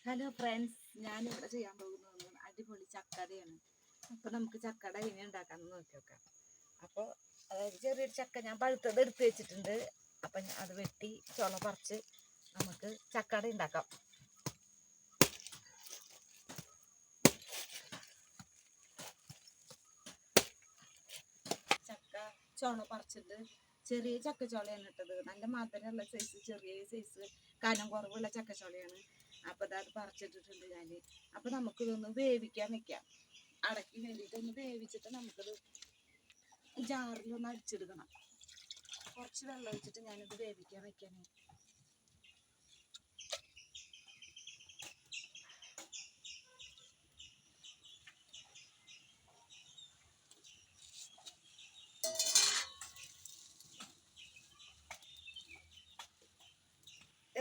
Hello friends, ഞാനിവിടെ ചെയ്യാൻ പോകുന്നത് അടിപൊളി ചക്കടയാണ്. അപ്പോൾ നമുക്ക് ചക്കട എങ്ങനെ ഉണ്ടാക്കാമെന്ന് നോക്കി നോക്കാം. അപ്പോൾ അതായത് ചെറിയൊരു ചക്ക ഞാൻ പഴുത്തത് എടുത്ത് വെച്ചിട്ടുണ്ട്. അപ്പം അത് വെട്ടി ചുള പറിച്ച് നമുക്ക് ചക്കട ഉണ്ടാക്കാം. ചക്ക ചുള പറിച്ചിട്ട് ചെറിയ ചക്കച്ചോളയാണ് ഇട്ടത്. നല്ല മധുരമുള്ള സൈസ്, ചെറിയ സൈസ്, കനം കുറവുള്ള ചക്കച്ചോളയാണ്. അപ്പോൾ അത് പറിച്ചിട്ടിട്ടുണ്ട് ഞാൻ. അപ്പോൾ നമുക്കിതൊന്ന് വേവിക്കാൻ വെക്കാം. അടക്കി വേണ്ടിയിട്ടൊന്ന് വേവിച്ചിട്ട് നമുക്കത് ജാറിലൊന്ന് അടിച്ചെടുക്കണം. കുറച്ച് വെള്ളം ഒഴിച്ചിട്ട് ഞാനിത് വേവിക്കാൻ വെക്കാനേ.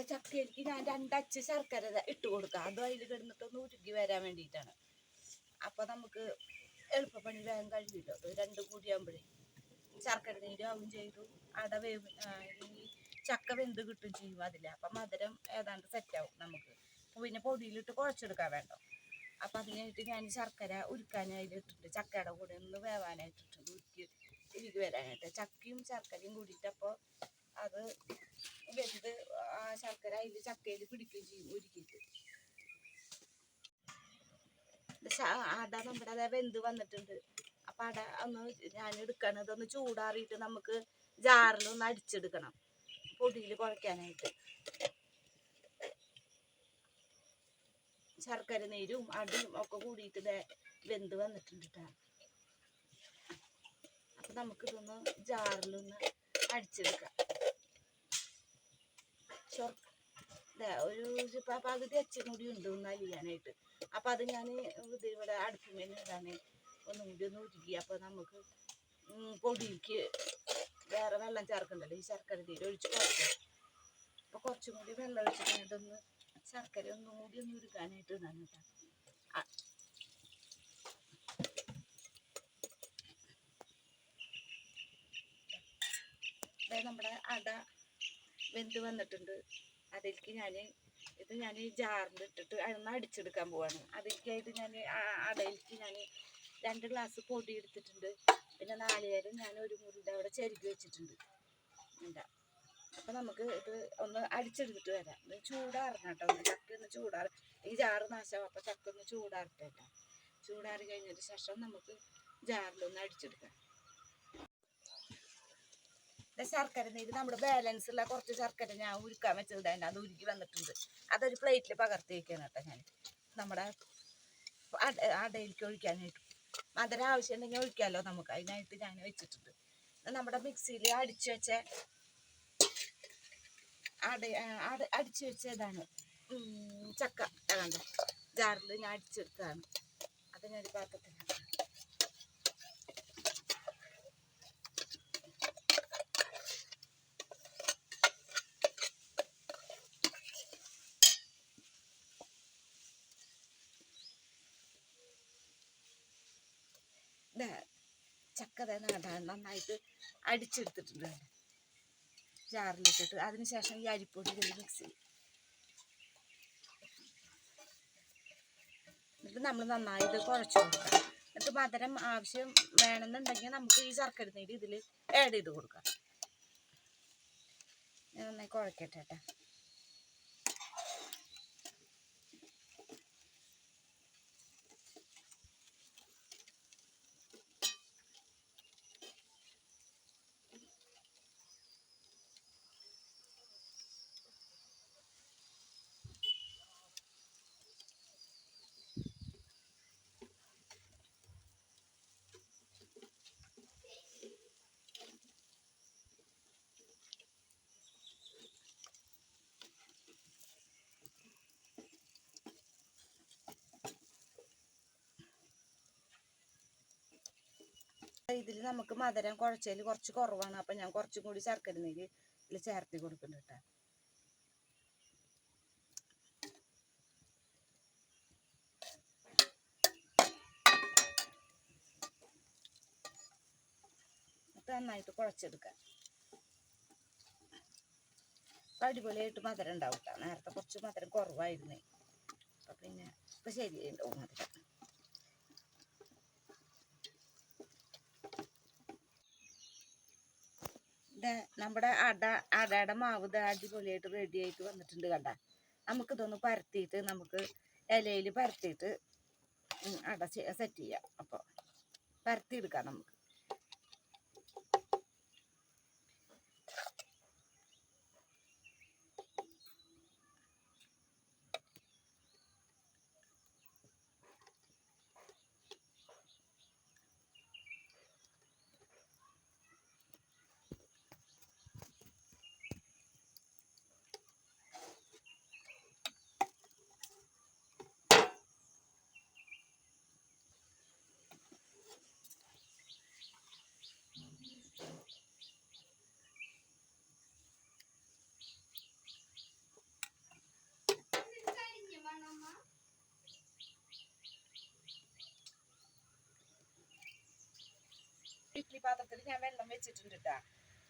ചക്കയിലേക്ക് ഞാൻ 2 അച്ച് ശർക്കര ഇട്ട് കൊടുക്കാം. അതും അതിൽ കിടന്നിട്ടൊന്ന് ഉരുകി വരാൻ വേണ്ടിയിട്ടാണ്. അപ്പോൾ നമുക്ക് എളുപ്പപ്പണി വേഗം കഴിയില്ലോ. അത് രണ്ടും കൂടിയാകുമ്പോഴേ ശർക്കര നീരാവും ചെയ്തു, അട വേവ് ഈ ചക്ക വെന്ത് കിട്ടും ചെയ്യും അതിൽ. അപ്പം മധുരം ഏതാണ്ട് സെറ്റാവും നമുക്ക്. പിന്നെ പൊടിയിലിട്ട് കുഴച്ചെടുക്കാൻ വേണ്ട. അപ്പം അതിനായിട്ട് ഞാൻ ശർക്കര ഉരുക്കാനായിട്ടിട്ടുണ്ട്. ചക്കയുടെ കൂടെ ഒന്ന് വേവാനായിട്ടിട്ടുണ്ട്, ഉരുക്കി വരാനായിട്ട്. ചക്കയും ശർക്കരയും കൂടിയിട്ടപ്പോൾ അത് വെന്ത് ആ ശർക്കര അതിൽ ചക്കയിൽ പിടിക്കുകയും ചെയ്യും ഉരുക്കിയിട്ട്. അട നമ്മുടെ അതെ വെന്ത് വന്നിട്ടുണ്ട്. അപ്പം അട ഒന്ന് ഞാൻ എടുക്കണത് ഒന്ന് ചൂടാറിയിട്ട് നമുക്ക് ജാറിലൊന്ന് അടിച്ചെടുക്കണം, പൊടിയിൽ കുഴയ്ക്കാനായിട്ട്. ശർക്കര നീരും അടിയും ഒക്കെ കൂടിയിട്ട് വെന്ത് വന്നിട്ടുണ്ട് കേട്ടോ. അപ്പം നമുക്കിതൊന്ന് ജാറിലൊന്ന് അടിച്ചെടുക്കാം. ഒരു പകുതി അച്ഛൻ കൂടി ഉണ്ട് ഒന്ന് അലിയാനായിട്ട്. അപ്പം അത് ഞാൻ ഇവിടെ അടുപ്പിൽ ഇടാനേ ഒന്നും കൂടി ഒന്ന് ഉരുക്കി. അപ്പോൾ നമുക്ക് പൊടിക്ക് വേറെ വെള്ളം ചേർക്കണ്ടല്ലോ, ഈ ശർക്കര നീര് ഒഴിച്ച് കുറയ്ക്കും. അപ്പോൾ കുറച്ചും കൂടി വെള്ളം ഒഴിച്ചിട്ട് ഇതൊന്ന് ശർക്കര ഒന്നും കൂടി ഒന്ന് ഉരുക്കാനായിട്ട് ഇടാൻ കേട്ടോ. നമ്മുടെ അട വെന്ത് വന്നിട്ടുണ്ട്. അതിലേക്ക് ഞാൻ ജാറിൽ ഇട്ടിട്ട് അതൊന്ന് അടിച്ചെടുക്കാൻ പോവാണ്. അതിലേക്കായിട്ട് ഞാൻ അടയിലേക്ക് ഞാൻ 2 ഗ്ലാസ് പൊടി എടുത്തിട്ടുണ്ട്. പിന്നെ നാളികേരം ഞാൻ ഒരു മുറിയുടെ അവിടെ ചെരുകി വെച്ചിട്ടുണ്ട്. എന്താ അപ്പം നമുക്ക് ഇത് ഒന്ന് അടിച്ചെടുത്തിട്ട് വരാം. ഇത് ചൂടാറണം കേട്ടോ. ഒന്ന് ചക്ക ഒന്ന് ചൂടാറ്, ഈ ജാറ് നാശമാവും. അപ്പം ചക്ക ഒന്ന് ചൂടാറട്ടെ കേട്ടോ. ചൂടാറി കഴിഞ്ഞതിന് ശേഷം നമുക്ക് ജാറിലൊന്ന് അടിച്ചെടുക്കാം. ശർക്കര നീര് നമ്മുടെ ബാലൻസ് ഉള്ള കുറച്ച് ശർക്കര ഞാൻ ഉരുക്കാൻ വെച്ചതുണ്ടായിരുന്നു, അത് ഉരുക്കി വന്നിട്ടുണ്ട്. അതൊരു പ്ലേറ്റിൽ പകർത്തി വയ്ക്കണം കേട്ടോ. ഞാൻ നമ്മുടെ അടയിലേക്ക് ഒഴിക്കാനായിട്ട് മധുരം ആവശ്യമുണ്ടെങ്കിൽ ഒഴിക്കാമല്ലോ നമുക്ക്. അതിനായിട്ട് ഞാൻ വെച്ചിട്ടുണ്ട്. നമ്മുടെ മിക്സിയിൽ അടിച്ചു വെച്ച അടിച്ചു വെച്ചതാണ് ചക്ക. കണ്ട ജാറിൽ ഞാൻ അടിച്ചെടുത്തതാണ്. അത് ഞാനൊരു പാത്രത്തിൽ ചക്ക നന്നായിട്ട് അടിച്ചെടുത്തിട്ടുണ്ട് ജാറിലിട്ടിട്ട്. അതിനുശേഷം ഈ അരിപ്പൊടി ഇതിൽ മിക്സ് ചെയ്യും. എന്നിട്ട് നമ്മൾ നന്നായി ഇത് കുഴച്ച് കൊടുക്കാം. എന്നിട്ട് മധുരം ആവശ്യം വേണമെന്നുണ്ടെങ്കിൽ നമുക്ക് ഈ ശർക്കര നീര് ഇതിൽ ആഡ് ചെയ്ത് കൊടുക്കാം. നന്നായി കുഴക്കട്ടെ കേട്ടോ. ഇതിൽ നമുക്ക് മധുരം കുഴച്ചതിൽ കുറച്ച് കുറവാണ്. അപ്പം ഞാൻ കുറച്ചും കൂടി ശർക്കര നീര് ഇതിൽ ചേർത്തി കൊടുക്കുന്നുണ്ട് കേട്ടോ. നന്നായിട്ട് കുഴച്ചെടുക്കാം. അടിപൊളിയായിട്ട് മധുരം ഉണ്ടാവും കേട്ടോ. നേരത്തെ കുറച്ച് മധുരം കുറവായിരുന്നേ. പിന്നെ ഇപ്പം ശരിയുണ്ടാവും മധുരം. നമ്മുടെ അടയുടെ മാവ് അടിപൊളിയായിട്ട് റെഡി ആയിട്ട് വന്നിട്ടുണ്ട്. കണ്ട, നമുക്കിതൊന്ന് പരത്തിയിട്ട് നമുക്ക് ഇലയിൽ പരത്തിയിട്ട് അട സെറ്റ് ചെയ്യാം. അപ്പോൾ പരത്തിയെടുക്കാം നമുക്ക്. ഇഡ്ഡലി പാത്രത്തിൽ ഞാൻ വെള്ളം വെച്ചിട്ടുണ്ട് കേട്ടോ.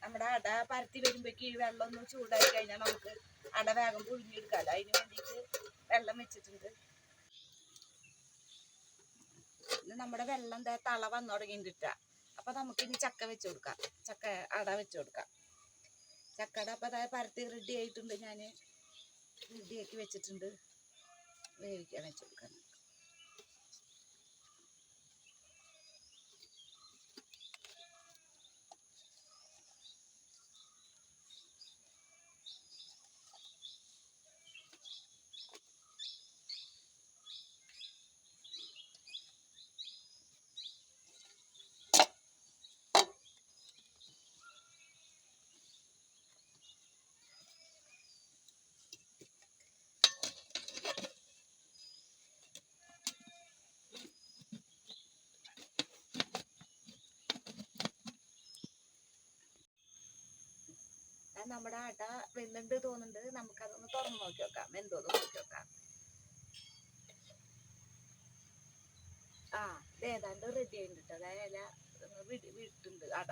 നമ്മുടെ അട പരത്തി വരുമ്പോഴേക്ക് ഈ വെള്ളം ഒന്ന് ചൂടായി കഴിഞ്ഞാൽ നമുക്ക് അട വേഗം പുഴുങ്ങിയെടുക്കാമല്ലോ. അതിന് വേണ്ടിയിട്ട് വെള്ളം വെച്ചിട്ടുണ്ട്. നമ്മുടെ വെള്ളം എന്താ തള വന്നു തുടങ്ങിയിട്ടാ. അപ്പൊ നമുക്ക് ഇനി ചക്ക വെച്ച് കൊടുക്കാം. ചക്ക അട വെച്ച് കൊടുക്കാം. ചക്കട അപ്പൊ അതായത് പരത്തി റെഡി ആയിട്ടുണ്ട്. ഞാൻ റെഡിയാക്കി വെച്ചിട്ടുണ്ട്. വേവിക്കാൻ വെച്ച് കൊടുക്കാൻ. നമ്മുടെ അട വെന്തുണ്ട് തോന്നുന്നുണ്ട്. നമുക്കതൊന്ന് തുറന്ന് നോക്കി നോക്കാം. വെന്തോന്ന് നോക്കി നോക്കാം. ഇത് ഏതാണ്ട് റെഡി ആയിട്ടുണ്ട്. അതായത് ഇല വിട്ടുണ്ട് അട.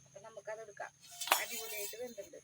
അപ്പൊ നമുക്കത് എടുക്കാം. അടിപൊളിയായിട്ട് വെന്തുണ്ട്.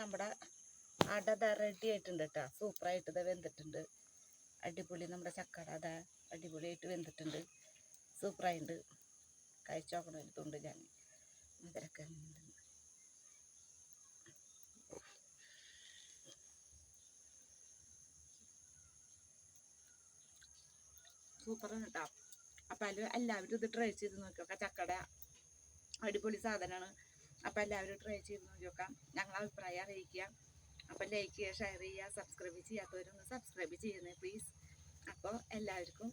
നമ്മുടെ അട റെഡി ആയിട്ടുണ്ട് കേട്ടോ. സൂപ്പറായിട്ട് ഇത് വെന്തിട്ടുണ്ട്. അടിപൊളി നമ്മുടെ ചക്കട അതാ അടിപൊളിയായിട്ട് വെന്തിട്ടുണ്ട്. സൂപ്പറായിട്ടുണ്ട്. കഴിച്ചു നോക്കണമെടുത്തുണ്ട് ഞാൻ. മധുരമൊക്കെ സൂപ്പറാണ് കേട്ടോ. അപ്പം എല്ലാവരും ഇത് ട്രൈ ചെയ്ത് നോക്കി നോക്കാം. ചക്കട അടിപൊളി സാധനമാണ്. അപ്പം എല്ലാവരും ട്രൈ ചെയ്ത് നോക്കി നോക്കാം. ഞങ്ങളെ അഭിപ്രായം അറിയിക്കുക. അപ്പം ലൈക്ക് ചെയ്യുക, ഷെയർ ചെയ്യുക. സബ്സ്ക്രൈബ് ചെയ്യാത്തവരൊന്ന് സബ്സ്ക്രൈബ് ചെയ്യുന്നത് പ്ലീസ്. അപ്പോൾ എല്ലാവർക്കും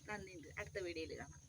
നന്ദിയുണ്ട്. അടുത്ത വീഡിയോയിൽ കാണാം.